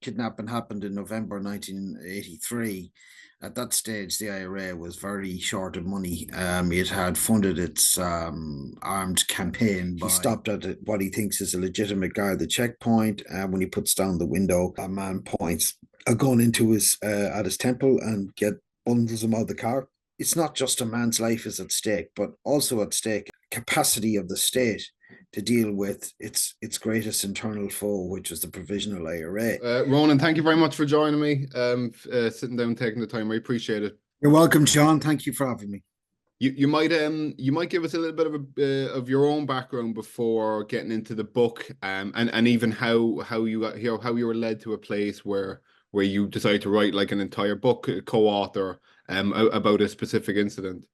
kidnapping happened in November 1983, at that stage, the IRA was very short of money. It had funded its armed campaign. He stopped at what he thinks is a legitimate guard, the checkpoint. When he puts down the window, a man points a gun into his at his temple and bundles him out of the car. It's not just a man's life is at stake, but also at stake capacity of the state to deal with its greatest internal foe, which was the provisional IRA. Ronan, thank you very much for joining me, sitting down, taking the time. I appreciate it. You're welcome, Sean. Thank you for having me. You might give us a little bit of your own background before getting into the book, and even how you got here, how you were led to a place where you decided to write like an entire book, co-author, about a specific incident.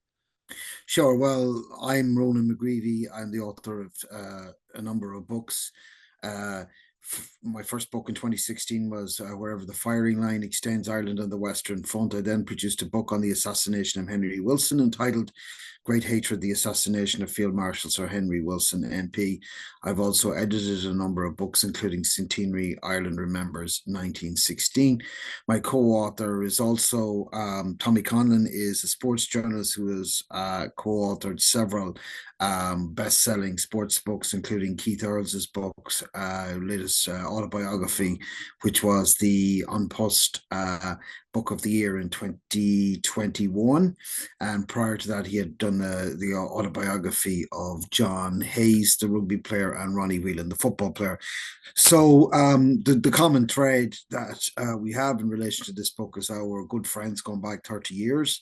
Sure. Well, I'm Ronan McGreevy. I'm the author of a number of books. My first book in 2016 was Wherever the Firing Line Extends, Ireland and the Western Front. I then produced a book on the assassination of Henry Wilson entitled Great Hatred, the Assassination of Field Marshal Sir Henry Wilson, MP. I've also edited a number of books, including Centenary Ireland Remembers 1916. My co-author is also Tommy Conlon, is a sports journalist who has co-authored several best-selling sports books, including Keith Earls's books, latest autobiography, which was the Unpost Book of the Year in 2021. And prior to that, he had done the autobiography of John Hayes, the rugby player, and Ronnie Whelan, the football player. So the common thread that we have in relation to this book is how we're good friends going back 30 years.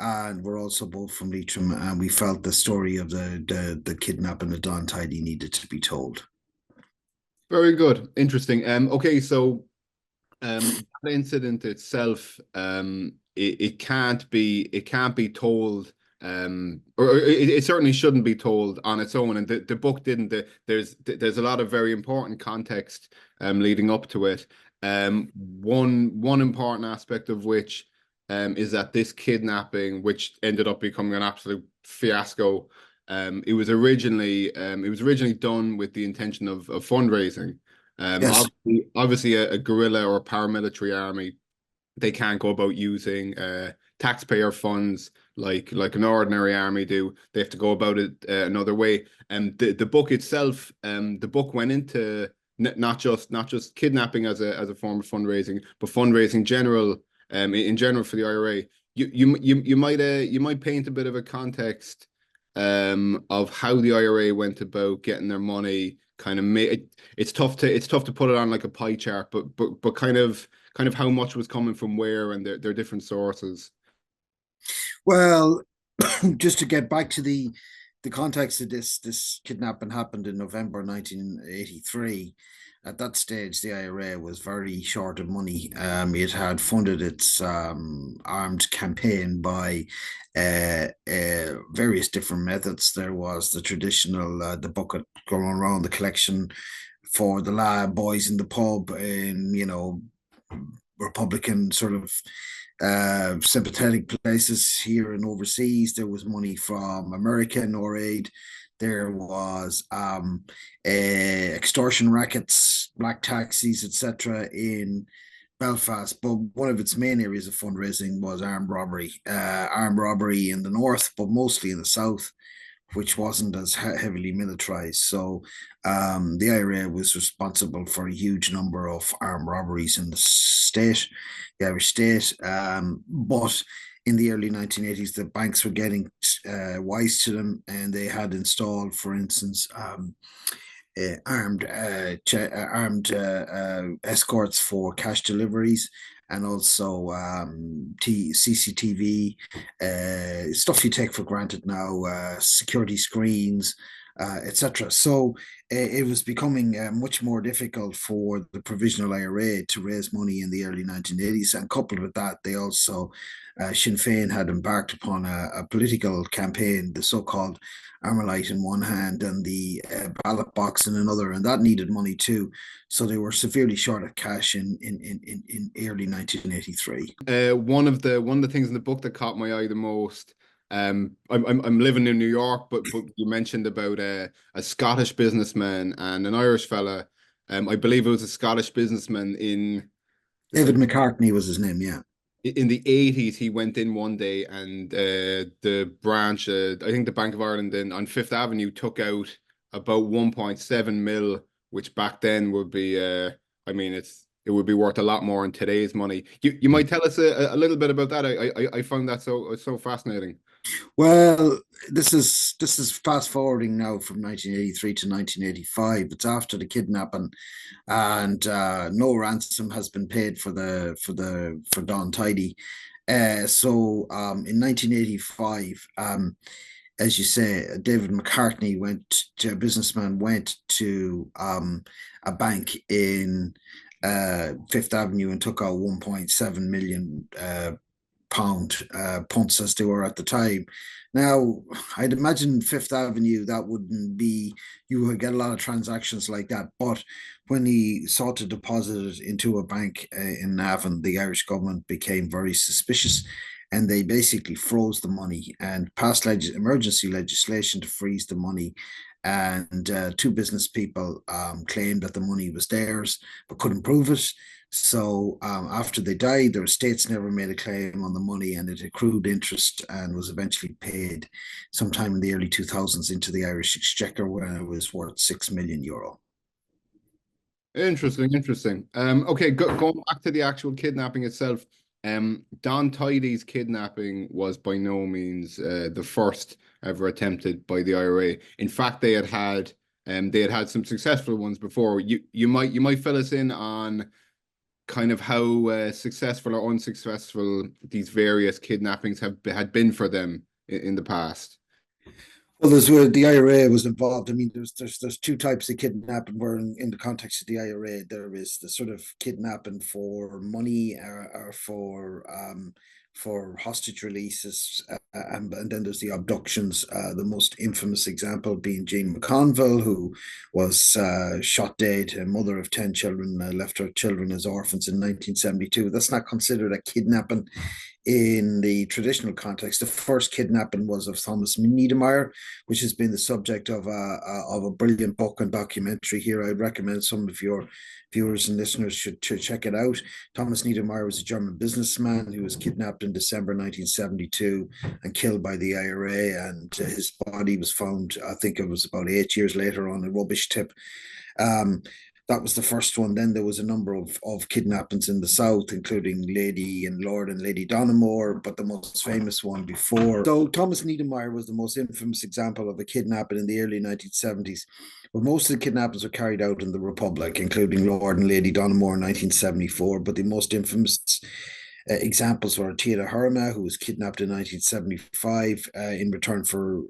And we're also both from Leitrim, and we felt the story of the kidnapping of Don Tidey needed to be told. Very good, interesting. Okay, so the incident itself, it can't be told, or it certainly shouldn't be told on its own. And the book didn't. There's a lot of very important context leading up to it. One important aspect of which is that this kidnapping, which ended up becoming an absolute fiasco, it was originally done with the intention of fundraising. Yes. Obviously a guerrilla or paramilitary army, they can't go about using taxpayer funds like an ordinary army do. They have to go about it another way. And the book itself, the book went into not just kidnapping as a form of fundraising, but fundraising in general for the IRA. You might paint a bit of a context of how the IRA went about getting their money. It's tough to put it on like a pie chart, but kind of how much was coming from where and their different sources. Well, just to get back to the context of this kidnapping happened in November 1983. At that stage, the IRA was very short of money. It had funded its armed campaign by various different methods. There was the traditional, the bucket going around, the collection for the lad boys in the pub, in Republican sort of sympathetic places here and overseas. There was money from American NORAID. There was extortion rackets, black taxis, etc. in Belfast. But one of its main areas of fundraising was armed robbery in the north, but mostly in the south, which wasn't as heavily militarized. So the IRA was responsible for a huge number of armed robberies in the Irish state. But in the early 1980s, the banks were getting wise to them, and they had installed, for instance, armed escorts for cash deliveries, and also CCTV, stuff you take for granted now, security screens, etc. So it was becoming much more difficult for the Provisional IRA to raise money in the early 1980s. And coupled with that, they also, Sinn Féin had embarked upon a political campaign, the so-called Armalite in one hand and the ballot box in another, and that needed money too. So they were severely short of cash in early 1983. One of the things in the book that caught my eye the most, I'm living in New York, but you mentioned about a Scottish businessman and an Irish fella. I believe it was a Scottish businessman in David McCartney was his name, yeah. In the 80s, he went in one day and the branch, I think the Bank of Ireland on Fifth Avenue took out about 1.7 mil, which back then would be, I mean, it would be worth a lot more in today's money. You might tell us a little bit about that. I found that so fascinating. Well, this is fast forwarding now from 1983 to 1985. It's after the kidnapping, and no ransom has been paid for Don Tidey. In 1985, as you say, David McCartney a businessman went to a bank in Fifth Avenue and took out 1.7 million pound punts as they were at the time. Now, I'd imagine Fifth Avenue that wouldn't be you would get a lot of transactions like that. But when he sought to deposit it into a bank in Navan, the Irish government became very suspicious, and they basically froze the money and passed emergency legislation to freeze the money. And two business people claimed that the money was theirs but couldn't prove it. So after they died, their estates never made a claim on the money, and it accrued interest and was eventually paid sometime in the early 2000s into the Irish Exchequer when it was worth €6 million. Interesting, interesting. Okay, going back to the actual kidnapping itself. Don Tidey's kidnapping was by no means the first ever attempted by the IRA. In fact, they had some successful ones before. You might fill us in on kind of how successful or unsuccessful these various kidnappings had been for them in the past. Well, there's where the IRA was involved. I mean, there's two types of kidnapping. Where in the context of the IRA, there is the sort of kidnapping for money or for hostage releases, and then there's the abductions. The most infamous example being Jane McConville, who was shot dead, a mother of 10 children, left her children as orphans in 1972. That's not considered a kidnapping in the traditional context. The first kidnapping was of Thomas Niedermeyer, which has been the subject of a brilliant book and documentary here. I'd recommend some of your viewers and listeners should check it out. Thomas Niedermeyer was a German businessman who was kidnapped in December 1972 and killed by the IRA, and his body was found, I think it was about 8 years later, on a rubbish tip. Um, that was the first one. Then there was a number of kidnappings in the south, including Lady and Lord and Lady Donoughmore, but the most famous one before. So Thomas Niedermeyer was the most infamous example of a kidnapping in the early 1970s. But most of the kidnappings were carried out in the Republic, including Lord and Lady Donoughmore in 1974. But the most infamous examples were Tia Harma, who was kidnapped in 1975 in return for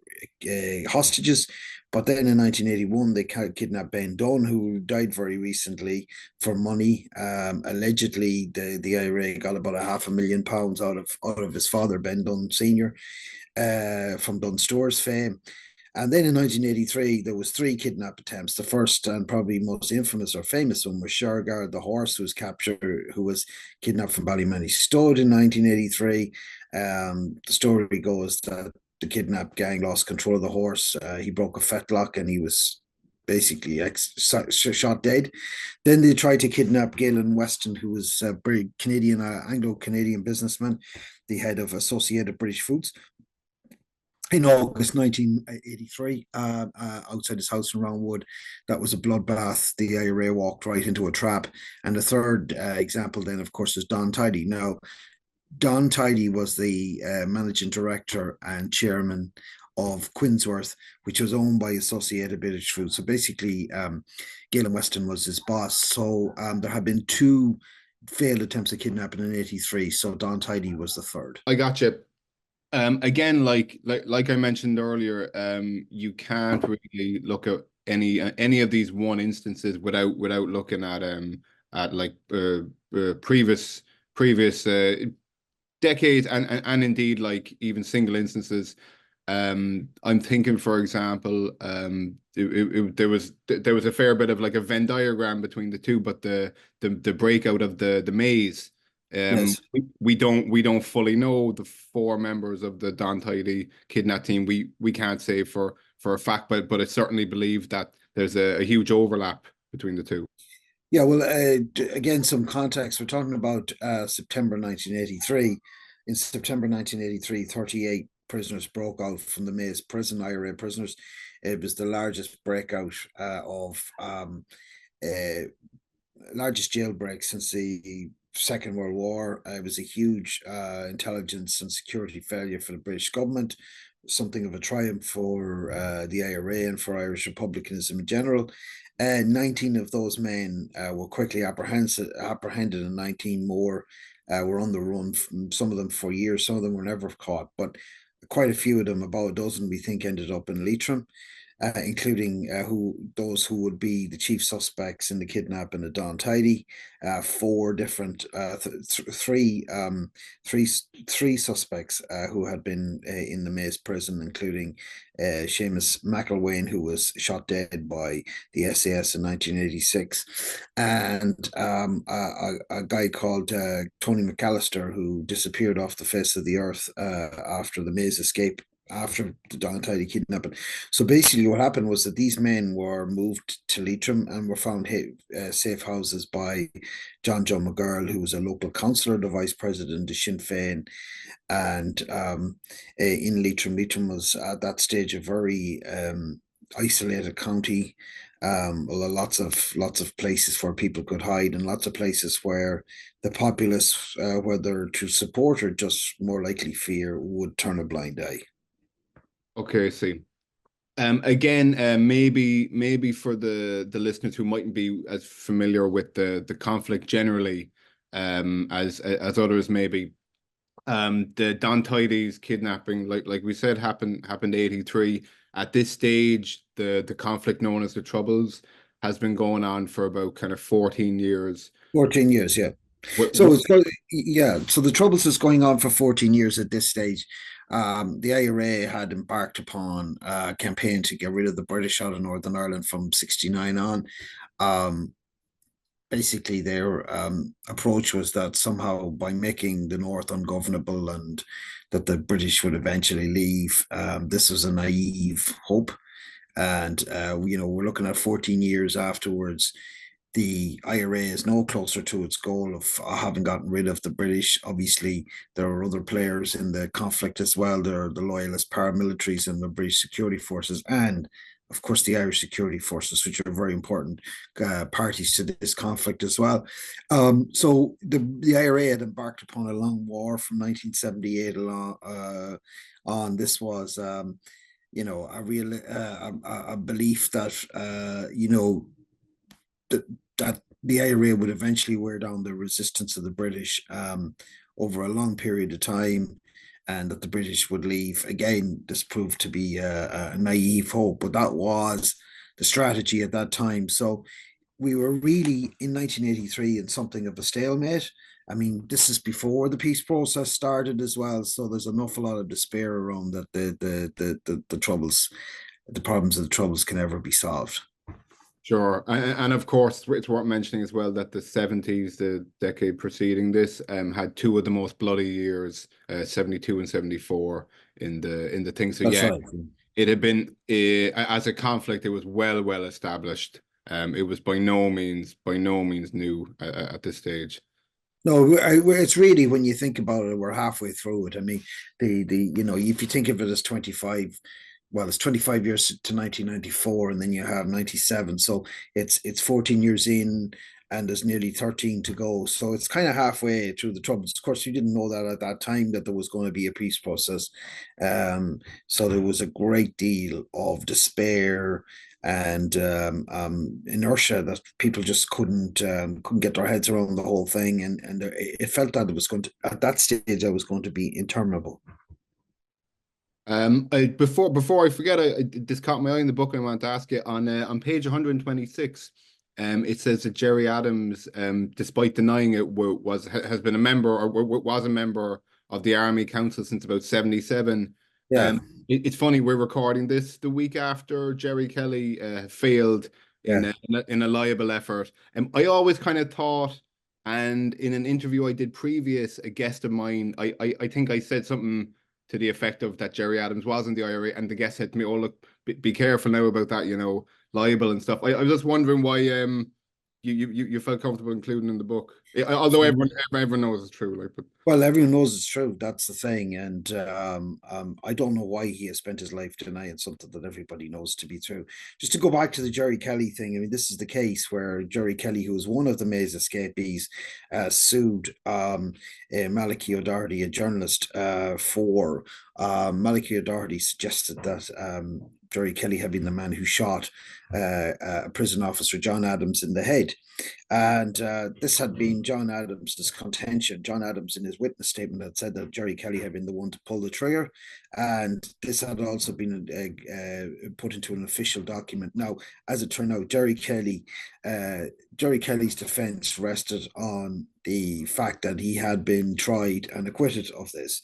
hostages. But then in 1981, they kidnapped Ben Dunn, who died very recently, for money. Allegedly, the IRA got about £500,000 out of his father, Ben Dunn Senior, from Dunn Stores fame. And then in 1983, there was three kidnap attempts. The first and probably most infamous or famous one was Shergar the horse, who was captured, who was kidnapped from Ballymany-Stud in 1983. The story goes that the kidnap gang lost control of the horse. He broke a fetlock and he was basically shot dead. Then they tried to kidnap Galen Weston, who was a Canadian, Anglo-Canadian businessman, the head of Associated British Foods, in August 1983, outside his house in Roundwood. That was a bloodbath. The IRA walked right into a trap. And the third example, then, of course, is Don Tidey. Now, Don Tidey was the managing director and chairman of Quinsworth, which was owned by Associated British Foods. So basically, Galen Weston was his boss. So there have been two failed attempts at kidnapping in '83. So Don Tidey was the third. I got you. Again, like I mentioned earlier, you can't really look at any of these one instances without looking at like previous decades and indeed like even single instances. I'm thinking, for example, there was a fair bit of like a Venn diagram between the two, but the breakout of the maze. Yes. We don't fully know the four members of the Don Tidey kidnap team. We can't say for a fact, but it's certainly believed that there's a huge overlap between the two. Yeah, well, again, some context. We're talking about September 1983. In September 1983, 38 prisoners broke out from the Maze prison, IRA prisoners. It was the largest breakout of uh, largest jailbreak since the Second World War. It was a huge intelligence and security failure for the British government, something of a triumph for the IRA and for Irish republicanism in general. 19 of those men were quickly apprehended, and 19 more were on the run, some of them for years, some of them were never caught, but quite a few of them, about a dozen, we think, ended up in Leitrim, including those who would be the chief suspects in the kidnapping of Don Tidey, four different three suspects who had been in the Maze prison, including Seamus McIlwain, who was shot dead by the SAS in 1986, and a guy called Tony McAllister, who disappeared off the face of the earth after the Maze escape, after the Don Tidey kidnapping. So basically, what happened was that these men were moved to Leitrim and were found safe houses by John McGirl, who was a local councillor, the vice president of Sinn Féin, and in Leitrim. Leitrim was at that stage a very isolated county. Well, lots of places where people could hide, and lots of places where the populace, whether to support or just more likely fear, would turn a blind eye. Okay, I see. Again, maybe for the listeners who mightn't be as familiar with the conflict generally, as others maybe, the Don Tidey's kidnapping, like we said, happened 83. At this stage, the conflict known as the Troubles has been going on for about kind of 14 years. 14 years, yeah. What So it's yeah. So the Troubles is going on for 14 years at this stage. The IRA had embarked upon a campaign to get rid of the British out of Northern Ireland from '69 on. Um, Basically, their approach was that somehow by making the North ungovernable and that the British would eventually leave, this was a naive hope. And we're looking at 14 years afterwards. The IRA is no closer to its goal of having gotten rid of the British. Obviously, there are other players in the conflict as well. There are the loyalist paramilitaries and the British security forces, and of course the Irish security forces, which are very important parties to this conflict as well. So the IRA had embarked upon a long war from 1978 on. This was a real a belief that that the IRA would eventually wear down the resistance of the British over a long period of time, and that the British would leave. Again, this proved to be a naive hope, but that was the strategy at that time. So we were really in 1983 in something of a stalemate. I mean, this is before the peace process started as well, so there's an awful lot of despair around that the troubles, the problems of the troubles can ever be solved. Sure, and of course, it's worth mentioning as well that the 70s, the decade preceding this, had two of the most bloody years, 72 and 74 in the thing. So That's yeah, right. it had been as a conflict, it was well established. It was by no means new at this stage. No, it's really, when you think about it, we're halfway through it. I mean, if you think of it as 25, well, it's 25 years to 1994, and then you have 97. So it's 14 years in, and there's nearly 13 to go. So it's kind of halfway through the troubles. Of course, you didn't know that at that time that there was going to be a peace process. So there was a great deal of despair and inertia, that people just couldn't get their heads around the whole thing, and it felt that it was going to, at that stage, I was going to be interminable. Before I forget, this caught my eye in the book. I want to ask you on page 126. It says that Gerry Adams, despite denying it, has been a member, or was a member of the Army Council since about 77. Yeah, It's funny, we're recording this the week after Gerry Kelly failed yeah. in a libel effort. I always kind of thought, and in an interview I did previous, a guest of mine, I think I said something to the effect of that Gerry Adams was in the IRA, and the guest said to me, "Oh, look, be careful now about that, libel and stuff." I was just wondering why you felt comfortable including in the book, although everyone knows it's true, like, but Well, everyone knows it's true. That's the thing, and I don't know why he has spent his life denying something that everybody knows to be true. Just to go back to the Gerry Kelly thing, I mean, this is the case where Gerry Kelly, who was one of the Maze escapees, sued Malachy O'Doherty, a journalist, for Malachy O'Doherty suggested that Gerry Kelly had been the man who shot a prison officer, John Adams, in the head. And this had been John Adams' contention. John Adams, in his witness statement, had said that Gerry Kelly had been the one to pull the trigger. And this had also been put into an official document. Now, as it turned out, Gerry Kelly's defense rested on the fact that he had been tried and acquitted of this.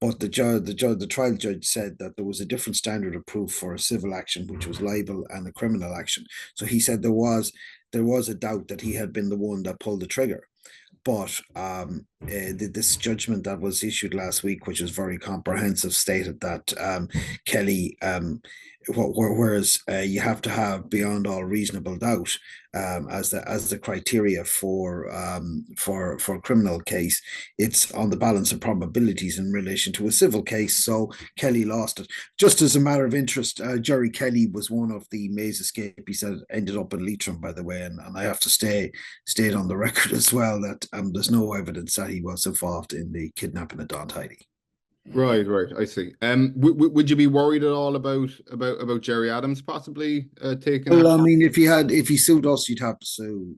But the trial judge said that there was a different standard of proof for a civil action, which was libel, and a criminal action. So he said there was a doubt that he had been the one that pulled the trigger. But this judgment that was issued last week, which was very comprehensive, stated that Kelly, whereas you have to have beyond all reasonable doubt as the criteria for a criminal case, it's on the balance of probabilities in relation to a civil case. So Kelly lost it. Just as a matter of interest, Gerry Kelly was one of the Maze escapees that ended up in Leitrim, by the way, and I have to state on the record as well that there's no evidence that he was involved in the kidnapping of Don Tidey. Right, I see. Would you be worried at all about Gerry Adams possibly taking? Well, I mean, if he sued us, he'd have to sue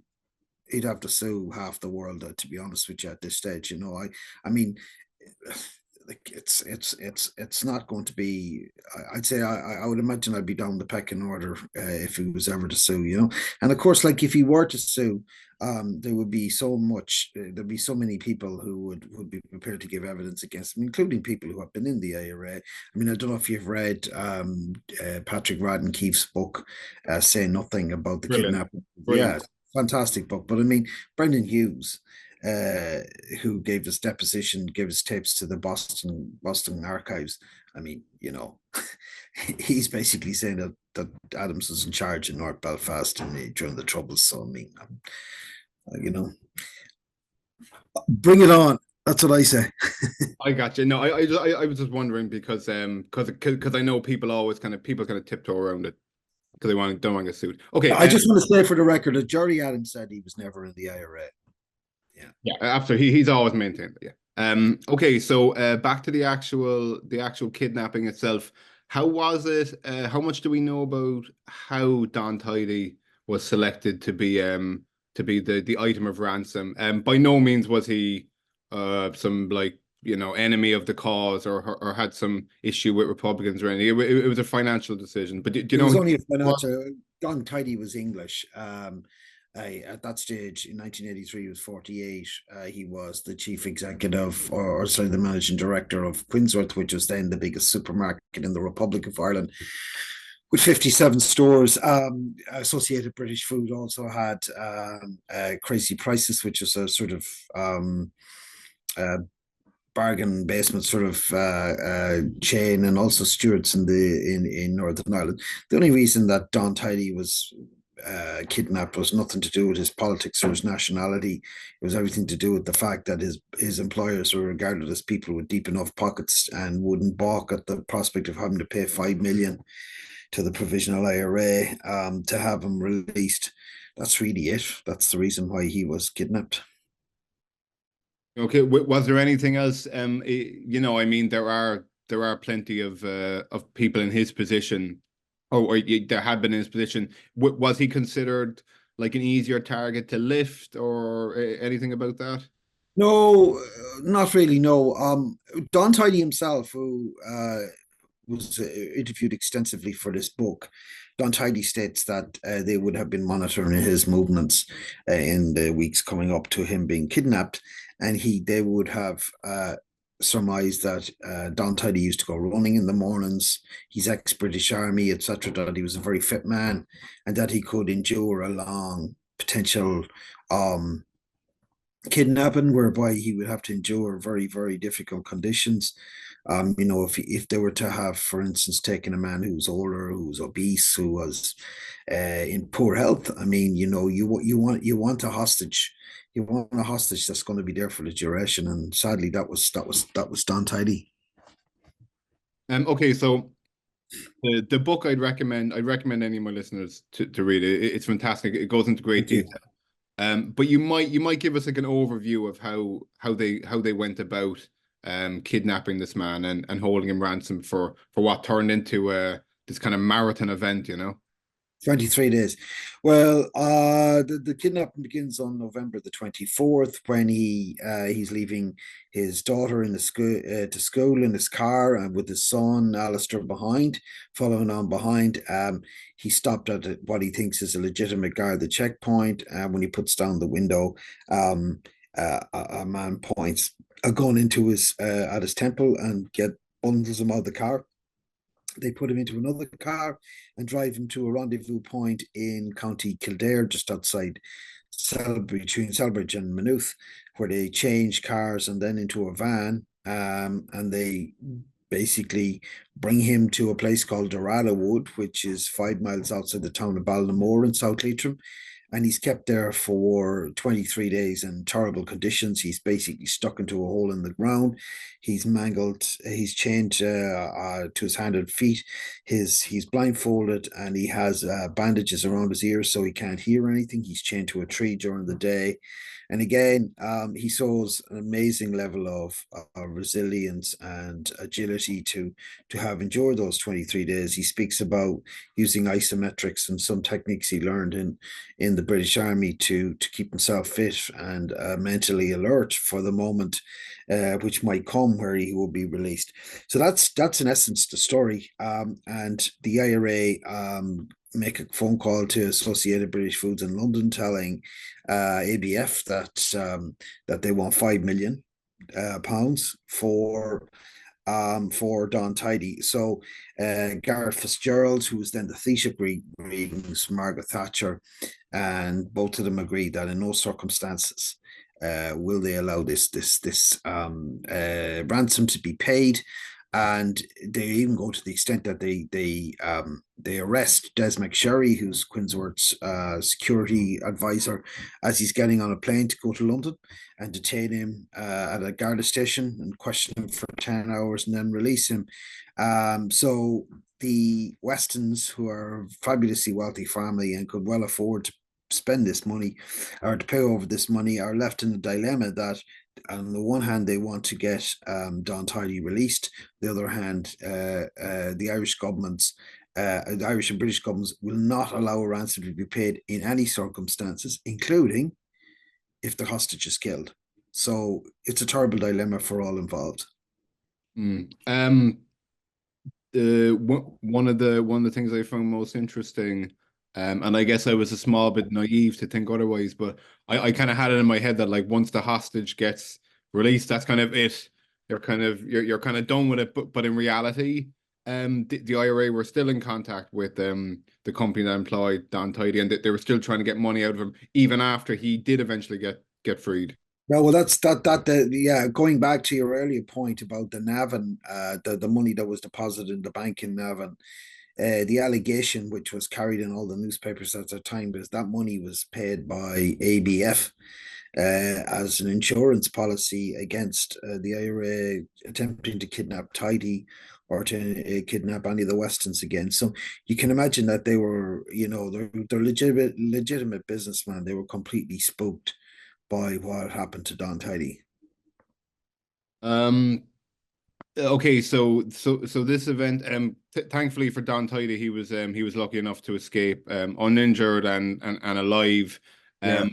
half the world. To be honest with you, at this stage, I mean, like it's not going to be. I'd say I would imagine I'd be down the pecking order if he was ever to sue, and of course, like if he were to sue, there would be there'd be so many people who would be prepared to give evidence against him, including people who have been in the IRA. I mean, I don't know if you've read Patrick Radden Keefe's book, Say Nothing, about the kidnapping. Yeah, fantastic book. But I mean, Brendan Hughes, who gave his deposition, gave his tapes to the Boston archives. I mean, he's basically saying that Adams was in charge in North Belfast during the Troubles. So I mean, bring it on. That's what I say. I got you. No, I was just wondering because I know people always kind of tiptoe around it because they don't want to get sued. Okay, I just want to say for the record that Gerry Adams said he was never in the IRA. Yeah, absolutely. He's always maintained it. Yeah. Okay, so back to the actual kidnapping itself. How was it? How much do we know about how Don Tidey was selected to be the item of ransom? By no means was he some enemy of the cause or had some issue with Republicans or anything. It was a financial decision. But do you know? It was only a financial. Don Tidey was English. At that stage in 1983, he was 48. He was the chief executive, or sorry, the managing director of Quinsworth, which was then the biggest supermarket in the Republic of Ireland, with 57 stores. Associated British Food also had Crazy Prices, which was a sort of bargain basement sort of chain, and also Stewart's in Northern Ireland. The only reason that Don Tidey was kidnapped was nothing to do with his politics or his nationality. It was everything to do with the fact that his employers were regarded as people with deep enough pockets and wouldn't balk at the prospect of having to pay $5 million to the provisional IRA to have him released. That's really it. That's the reason why he was kidnapped. Okay, was there anything else? I mean, there are plenty of people in his position. There had been in his position. Was he considered like an easier target to lift or anything about that? No, not really. No. Don Tidey himself, who was interviewed extensively for this book, Don Tidey states that they would have been monitoring his movements in the weeks coming up to him being kidnapped, and they would have surmised that Don Tidey used to go running in the mornings. He's ex-British Army, etc. That he was a very fit man, and that he could endure a long potential kidnapping, whereby he would have to endure very, very difficult conditions. If they were to have, for instance, taken a man who was older, who was obese, who was in poor health, I mean, you want a hostage. You want a hostage that's going to be there for the duration, and sadly, that was Don Tidey. Okay, so the book I'd recommend any of my listeners to read it. It's fantastic. It goes into great Thank you. detail. But you might give us like an overview of how they went about kidnapping this man and holding him ransom for what turned into this kind of marathon event, you know? 23 days. Well, the kidnapping begins on November the 24th when he's leaving his daughter in the school to school in his car and with his son Alistair behind, following on behind. He stopped at what he thinks is a legitimate Garda checkpoint. When he puts down the window, a man points a gun into his at his temple and get bundles him out of the car. They put him into another car and drive him to a rendezvous point in County Kildare, just outside between Celbridge and Maynooth, where they change cars and then into a van. And they basically bring him to a place called Dorada Wood, which is 5 miles outside the town of Ballinamore in South Leitrim, and he's kept there for 23 days in terrible conditions. He's basically stuck into a hole in the ground. He's mangled. He's chained to his hand and feet. He's blindfolded and he has bandages around his ears so he can't hear anything. He's chained to a tree during the day. And again, he shows an amazing level of resilience and agility to have endured those 23 days. He speaks about using isometrics and some techniques he learned in the British Army to keep himself fit and mentally alert for the moment, which might come where he will be released. So that's in essence the story. And the IRA make a phone call to Associated British Foods in London, telling ABF that they want £5 million for Don Tidey. So Gareth Fitzgerald, who was then the Taoiseach readings, Margaret Thatcher, and both of them agreed that in no circumstances will they allow this ransom to be paid. And they even go to the extent that they arrest Des McSherry, who's Quinsworth's security advisor, as he's getting on a plane to go to London, and detain him at a Garda station and question him for 10 hours and then release him. So the Westons, who are a fabulously wealthy family and could well afford to spend this money or to pay over this money, are left in a dilemma that on the one hand they want to get Don Tidey released, the other hand the Irish and British governments will not allow a ransom to be paid in any circumstances, including if the hostage is killed. So it's a terrible dilemma for all involved. Mm. One of the things I found most interesting, and I guess I was a small bit naive to think otherwise, but I kind of had it in my head that like once the hostage gets released, that's kind of it. You're kind of done with it. But in reality, the IRA were still in contact with the company that employed Don Tidey, and they were still trying to get money out of him even after he did eventually get freed. No, well, that's yeah. Going back to your earlier point about the Navan, the money that was deposited in the bank in Navan, the allegation which was carried in all the newspapers at the time was that money was paid by ABF as an insurance policy against the IRA attempting to kidnap Tidey or to kidnap any of the Westons again. So you can imagine that they were, they're legitimate businessmen. They were completely spooked by what happened to Don Tidey. Um, Okay, so this event, thankfully for Don Tidey, he was lucky enough to escape uninjured and alive. Yeah.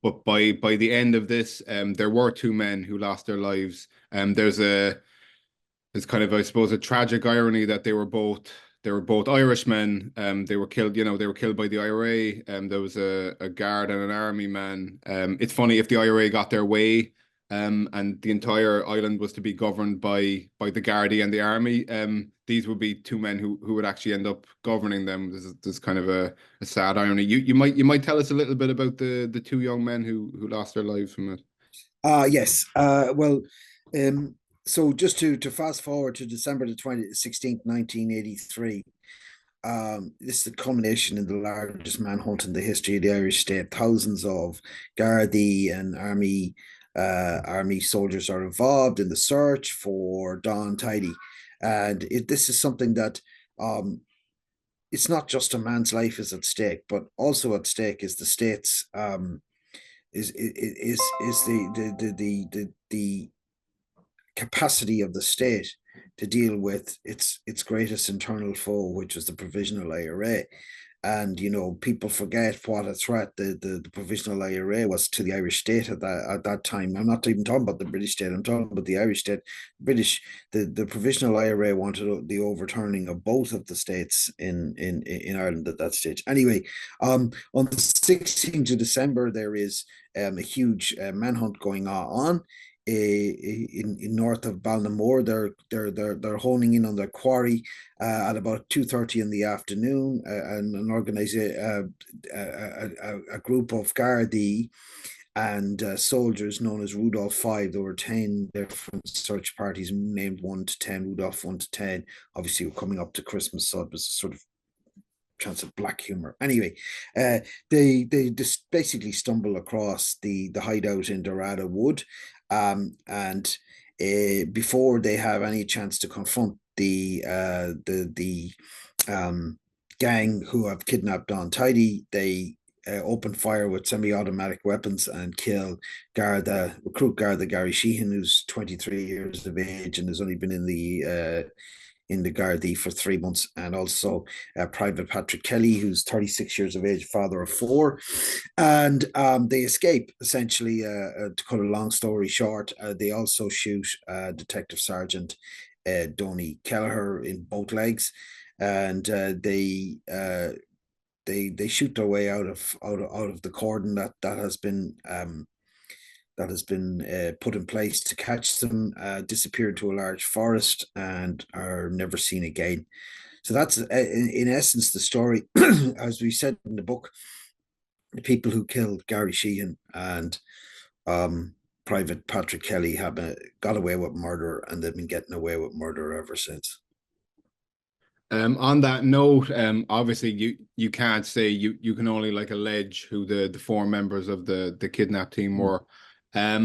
But by the end of this, there were two men who lost their lives. There's kind of, I suppose, a tragic irony that they were both Irishmen. They were killed, they were killed by the IRA. There was a guard and an army man. It's funny if the IRA got their way, and the entire island was to be governed by the Gardaí and the army. These would be two men who would actually end up governing them. There's kind of a sad irony. You might tell us a little bit about the two young men who lost their lives from it. Yes. Well, um, so just to fast forward to December the 16th, 1983. This is the culmination in the largest manhunt in the history of the Irish state. Thousands of Gardaí and army soldiers are involved in the search for Don Tidey, and this is something that um, it's not just a man's life is at stake, but also at stake is the state's is the capacity of the state to deal with its greatest internal foe, which was the provisional IRA. And people forget what a threat the provisional IRA was to the Irish state at that time. I'm not even talking about the British state. I'm talking about the Irish state. The provisional IRA wanted the overturning of both of the states in Ireland at that stage. Anyway, on the 16th of December, there is a huge manhunt going on in north of Ballinamore. They're honing in on their quarry at about 2:30 in the afternoon, and organize a group of Gardaí and soldiers known as Rudolph 5. There were 10 different search parties named 1 to 10, Rudolph 1 to 10. Obviously, we're coming up to Christmas, so it was a sort of chance of black humor. Anyway, they just basically stumble across the hideout in Dorada Wood, and before they have any chance to confront the gang who have kidnapped Don Tidey, they open fire with semi-automatic weapons and kill recruit Garda Gary Sheehan, who's 23 years of age and has only been in the Gardaí for 3 months, and also Private Patrick Kelly, who's 36 years of age, father of four. And they escape, essentially. To cut a long story short, they also shoot Detective Sergeant Donny Kelleher in both legs, and they shoot their way out of the cordon that has been put in place to catch them, disappear into a large forest, and are never seen again. So that's, in essence, the story. As we said in the book, the people who killed Gary Sheehan and Private Patrick Kelly got away with murder, and they've been getting away with murder ever since. On that note, obviously you can't say, you can only like allege who the four members of the kidnap team were. I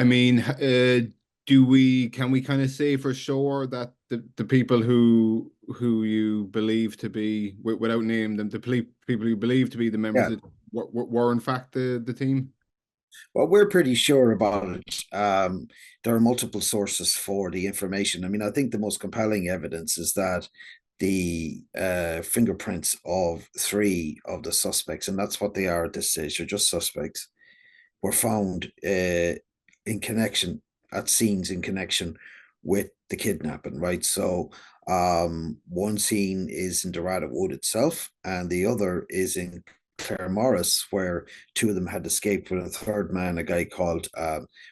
mean, can we kind of say for sure that the people who you believe to be, without naming them, the people you believe to be the members Yeah. were in fact the team? Well, we're pretty sure about it. There are multiple sources for the information. I mean, I think the most compelling evidence is that the fingerprints of three of the suspects, and that's what they are at this stage, they're just suspects, were found in connection at scenes in connection with the kidnapping, right? So one scene is in Dorada Wood itself, and the other is in Claremorris, where two of them had escaped with a third man, a guy called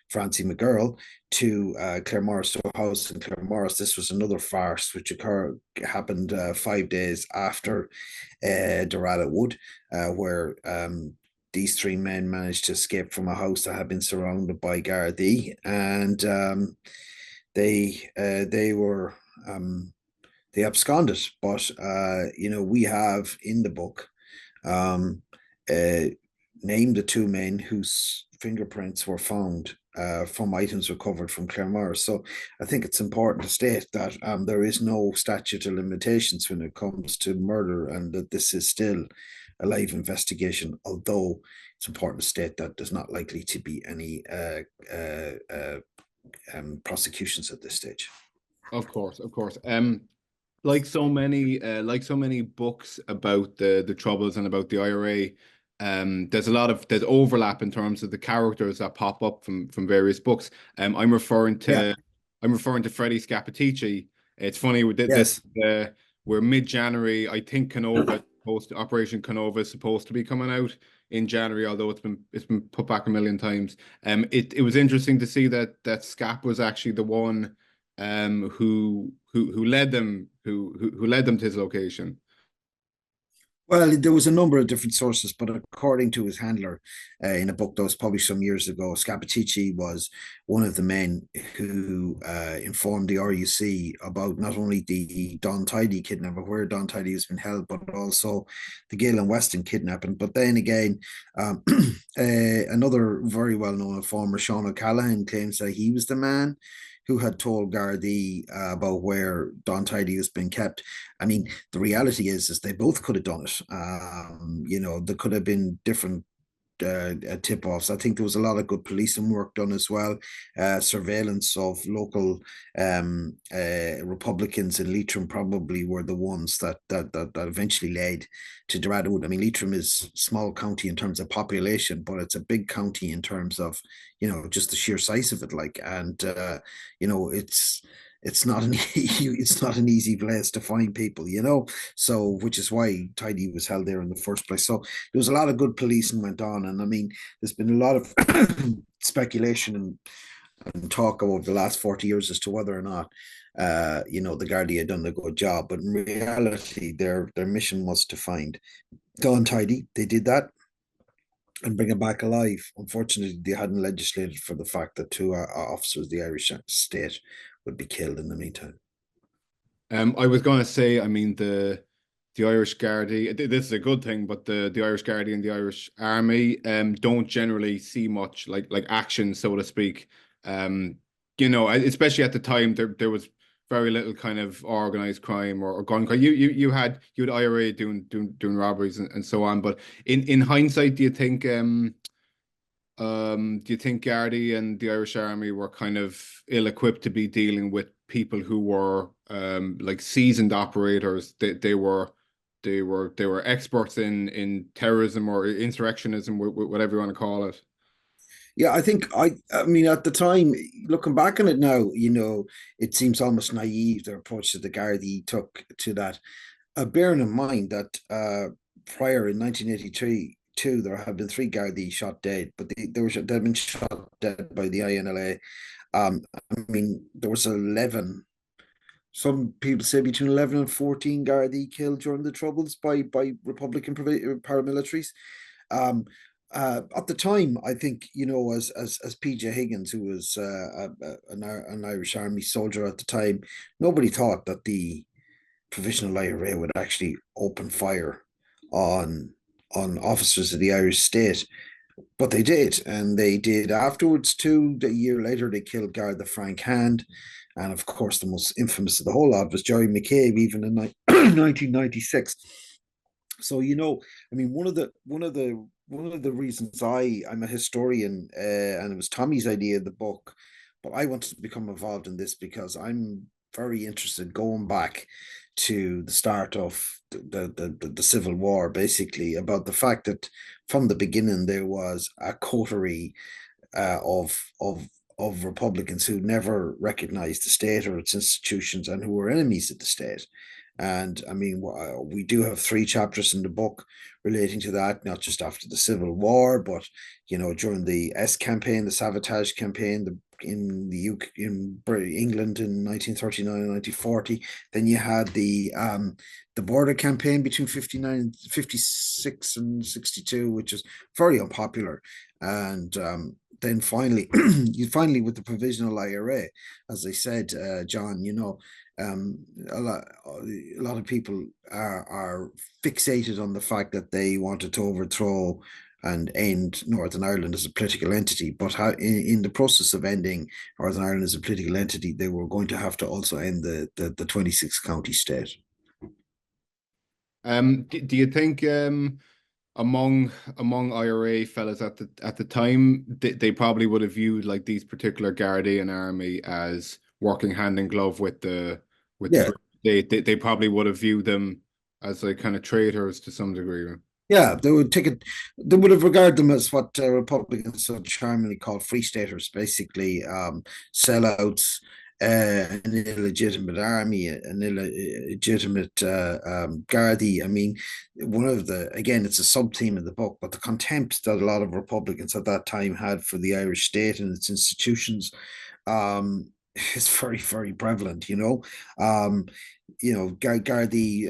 Francie McGurl, to Claremorris, to a house in Claremorris. This was another farce which happened 5 days after Dorada Wood, where these three men managed to escape from a house that had been surrounded by Gardaí, and they were they absconded. But we have in the book named the two men whose fingerprints were found from items recovered from Claremore. So I think it's important to state that there is no statute of limitations when it comes to murder, and that this is still a live investigation, although it's important to state that there's not likely to be any prosecutions at this stage. Of course, of course. Like so many books about the troubles and about the IRA, there's overlap in terms of the characters that pop up from various books. I'm referring to Yeah. Freddie Scappaticci. It's funny with this. Yes. We're mid-January. I think Operation Canova is supposed to be coming out in January, although it's been put back a million times. It was interesting to see that Scap was actually the one who led them to his location. Well, there was a number of different sources, but according to his handler, in a book that was published some years ago, Scappaticci was one of the men who informed the RUC about not only the Don Tidey kidnapping, where Don Tidey has been held, but also the Gale and Weston kidnapping. But then again, another very well-known informer, Sean O'Callaghan, claims that he was the man who had told Gardaí about where Don Tidey was being kept. I mean, the reality is they both could have done it. There could have been different tip-offs. I think there was a lot of good policing work done as well. Surveillance of local Republicans in Leitrim probably were the ones that eventually led to Dradwood. I mean, Leitrim is a small county in terms of population, but it's a big county in terms of just the sheer size of it. It's not an it's not an easy place to find people. So which is why Tidy was held there in the first place. So there was a lot of good policing went on, and I mean, there's been a lot of speculation and talk over the last 40 years as to whether or not the Gardaí had done a good job, but in reality, their mission was to find Don Tidy. They did that and bring him back alive. Unfortunately, they hadn't legislated for the fact that two officers of the Irish state would be killed in the meantime. I was going to say, I mean, the Irish Gardaí, this is a good thing, but the Irish Gardaí and the Irish Army don't generally see much like action, so to speak. Especially at the time, there was very little kind of organized crime or gun crime. You had IRA doing robberies and so on. But in hindsight, do you think Gardaí and the Irish Army were kind of ill-equipped to be dealing with people who were like seasoned operators? They were experts in terrorism or insurrectionism, whatever you want to call it. Yeah, I mean, at the time, looking back on it now, it seems almost naive their approach that the Gardaí took to that. Bearing in mind that prior in 1983, there had been three Gardaí shot dead, but they'd been shot dead by the INLA. I mean, there was 11. Some people say between 11 and 14 Gardaí killed during the Troubles by Republican paramilitaries. At the time, I think as PJ Higgins, who was an Irish Army soldier at the time, nobody thought that the Provisional IRA would actually open fire on officers of the Irish state, but they did, and they did afterwards too. A year later, they killed Garda Frank Hand, and of course, the most infamous of the whole lot was Gerry McCabe, even in 1996. So I mean, one of the reasons I'm a historian, and it was Tommy's idea of the book, but I wanted to become involved in this because I'm very interested going back to the start of the Civil War, basically about the fact that from the beginning there was a coterie of Republicans who never recognized the state or its institutions and who were enemies of the state. And I mean, we do have 3 chapters in the book relating to that, not just after the Civil War, but during the S campaign, the Sabotage campaign, in the UK, in England in 1939 and 1940. Then you had the border campaign between 56 and 62, which is very unpopular. And then finally, with the provisional IRA, as I said, John, a lot of people are fixated on the fact that they wanted to overthrow and end Northern Ireland as a political entity. But in the process of ending Northern Ireland as a political entity, they were going to have to also end the 26 county state. Do you think among IRA fellas at the time, they probably would have viewed like these particular Gardaí and army as working hand in glove with the Yeah. they probably would have viewed them as like kind of traitors to some degree. Yeah, they would take it. They would have regarded them as what Republicans so charmingly call free staters, basically sellouts, an illegitimate army, an illegitimate Gardaí. I mean, again, it's a sub theme in the book, but the contempt that a lot of Republicans at that time had for the Irish state and its institutions, is very, very prevalent, you know. Um, Gardaí,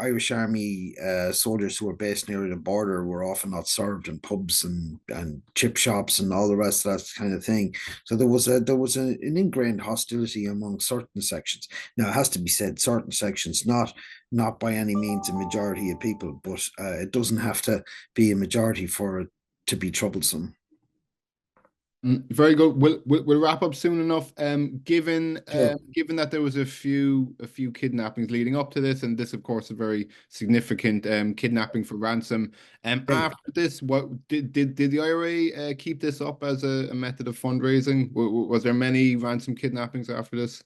Irish Army soldiers who were based near the border were often not served in pubs and chip shops and all the rest of that kind of thing. So an ingrained hostility among certain sections. Now it has to be said, certain sections, not by any means a majority of people, but it doesn't have to be a majority for it to be troublesome. Very good. We'll wrap up soon enough. Sure. Given that there was a few kidnappings leading up to this, and this, of course, a very significant kidnapping for ransom. Right. After this, what did the IRA keep this up as a method of fundraising? Was there many ransom kidnappings after this?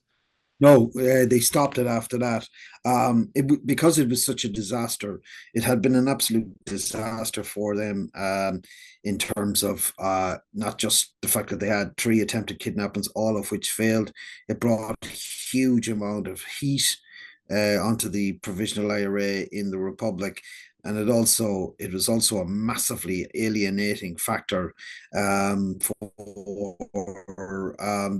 No, they stopped it after that. Because it was such a disaster. It had been an absolute disaster for them, in terms of not just the fact that they had three attempted kidnappings, all of which failed. It brought a huge amount of heat onto the provisional IRA in the Republic. And it was also a massively alienating factor for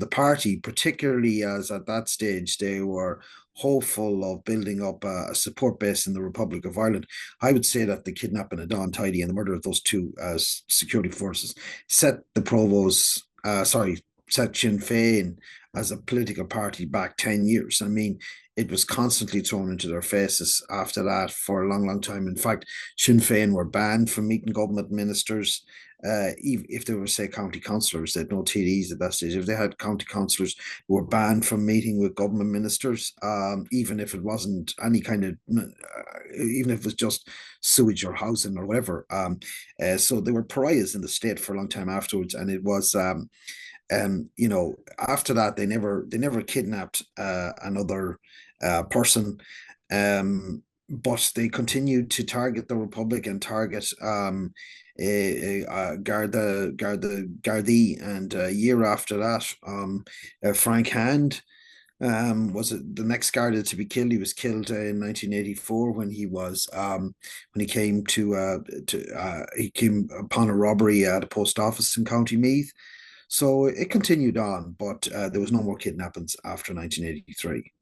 the party, particularly as at that stage they were hopeful of building up a support base in the Republic of Ireland. I would say that the kidnapping of Don Tidey and the murder of those two security forces set the Provost, set Sinn Féin as a political party back 10 years. I mean, it was constantly thrown into their faces after that for a long, long time. In fact, Sinn Féin were banned from meeting government ministers. If they were, say, county councillors, they had no TDs at that stage. If they had county councillors who were banned from meeting with government ministers, even if it wasn't any kind of, even if it was just sewage or housing or whatever. So they were pariahs in the state for a long time afterwards, and it was after that they never kidnapped another person, but they continued to target the Republic and target Gardaí, and a year after that, Frank Hand was it the next Garda to be killed. He was killed in 1984 when he came he came upon a robbery at a post office in County Meath. So it continued on, but there was no more kidnappings after 1983.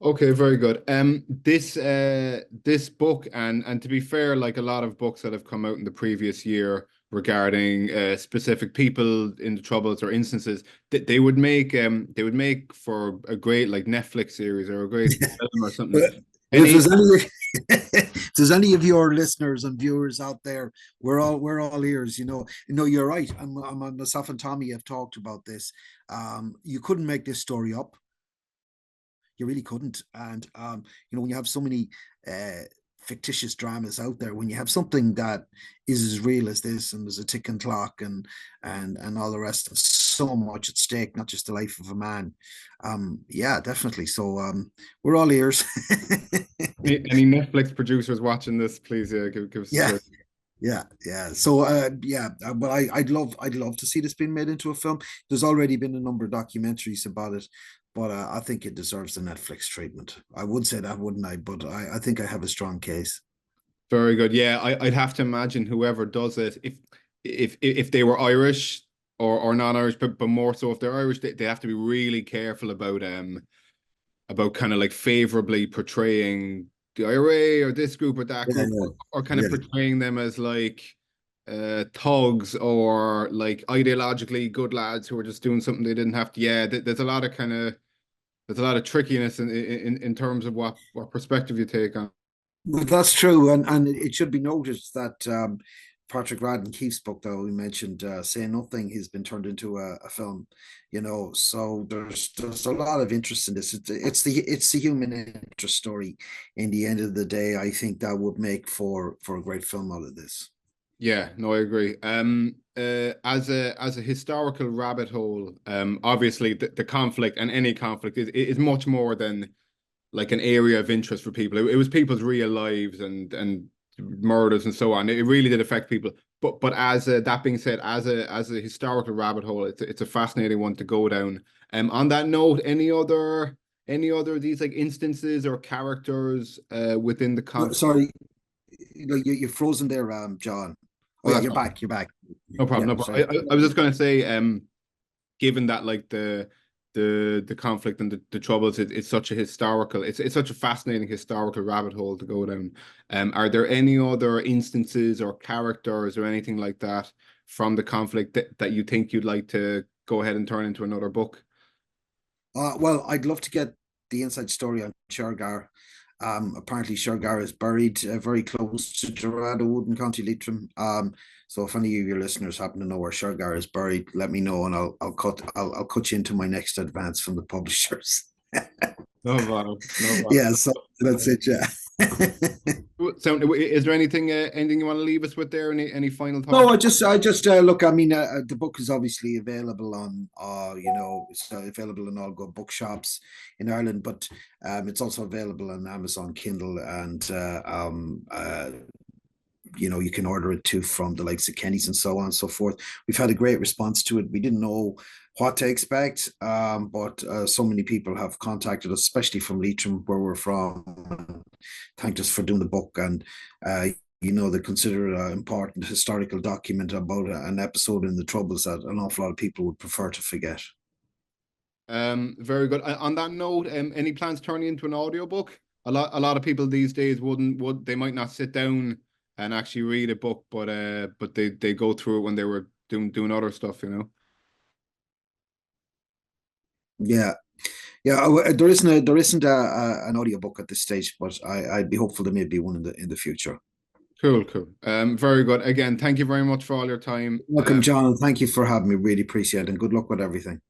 Okay, very good. This book, and to be fair, like a lot of books that have come out in the previous year regarding specific people in the troubles or instances, that they would make for a great like Netflix series or a great film or something. If Any there's any if there's any of your listeners and viewers out there, we're all ears. You're right. Myself and Tommy have talked about this. You couldn't make this story up. You really couldn't. And when you have so many fictitious dramas out there, when you have something that is as real as this, and there's a ticking clock and all the rest of so much at stake, not just the life of a man. Yeah, definitely. So we're all ears. any Netflix producers watching this, please, give us a Yeah. shout. Yeah. So yeah, but I'd love to see this being made into a film. There's already been a number of documentaries about it, but I think it deserves the Netflix treatment. I would say that, wouldn't I? But I think I have a strong case. Very good. Yeah, I'd have to imagine whoever does it, if they were Irish or non-Irish, but more so if they're Irish, they have to be really careful about kind of like favorably portraying the IRA or this group or that Yeah, group, yeah, or kind of yeah. portraying them as like thugs or like ideologically good lads who are just doing something they didn't have to. Yeah, there's a lot of trickiness in terms of what perspective you take on. Well, that's true, and it should be noted that Patrick Radden Keefe's book, though we mentioned, "Say Nothing," has been turned into a film. So there's a lot of interest in this. It's the human interest story. In the end of the day, I think that would make for a great film out of this. Yeah, no, I agree. As a historical rabbit hole, obviously the conflict and any conflict is much more than like an area of interest for people. It was people's real lives and murders and so on. It really did affect people. But that being said, as a historical rabbit hole, it's a fascinating one to go down. On that note, any other of these like instances or characters within the conflict? Sorry, you're frozen there, John. Oh Oh, yeah, that's you're fine. back. You're back. No problem. Yeah, No problem. sorry. I was just going to say, given that like the conflict and the troubles. It's such a historical, it's such a fascinating historical rabbit hole to go down. Are there any other instances or characters or anything like that from the conflict that you think you'd like to go ahead and turn into another book? Well, I'd love to get the inside story on Shergar. Apparently, Shergar is buried very close to Gerrard Wood in County Leitrim. So if any of your listeners happen to know where Shergar is buried, let me know, and I'll cut you into my next advance from the publishers. No bother, no bother. Yeah, so that's it. Yeah. So, is there anything you want to leave us with there? Any final No, thoughts? I just look. I mean, the book is obviously available on, it's available in all good bookshops in Ireland, but it's also available on Amazon Kindle, and you can order it too from the likes of Kenny's and so on and so forth. We've had a great response to it. We didn't know what to expect, but so many people have contacted us, especially from Leitrim, where we're from, and thanked us for doing the book. And they consider it an important historical document about an episode in the Troubles that an awful lot of people would prefer to forget. Very good. On that note, any plans turning into an audiobook? A lot of people these days they might not sit down and actually read a book, but they go through it when they were doing other stuff, you know. Yeah, yeah. There isn't an audiobook at this stage, but I'd be hopeful there may be one in the future. Cool. Very good. Again, thank you very much for all your time. Welcome, John. Thank you for having me. Really appreciate it, and good luck with everything.